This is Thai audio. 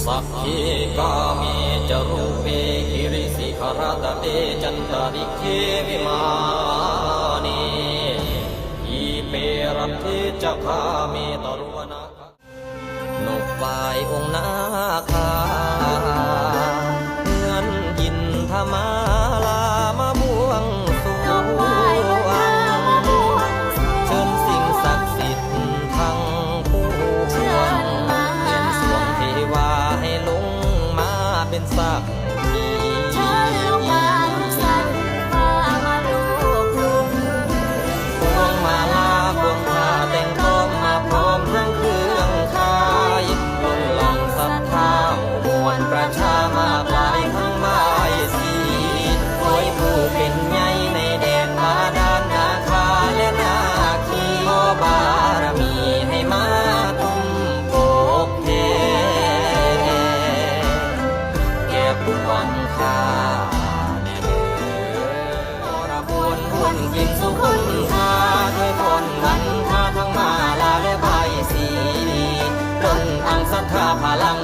สักขีกามีจรูปเปหิริสิขรตเตจันตริเควิมานีอีเปรัตเทจคามีตรุวนาคนกปลายองค์นาคาเงินยินธมาลามาบวงสรวงเชิญสิ่งศักดิ์สิทธิ์ทั้งปวงเรียนสวงเทวาให้ลงมาเป็นสักขีพวงมาลาพวงผ้าแต่งต้มมาพร้อมทั้งเครื่องขายล้นหลังศรัทธามวลประชามากมายทั้งไม้สีโดยผู้เป็นใหญ่ในแดนบาดาลนาคาและนาคีขอบารมีให้มาตุ้มโปกเทแก่ผู้หวังค่าแน่เด้อระบวนหุ่นยิ่งสุขุนค่าด้วยคนวันค่าทั้งมาลาและใบสีล้นอังศรัทธาพลัง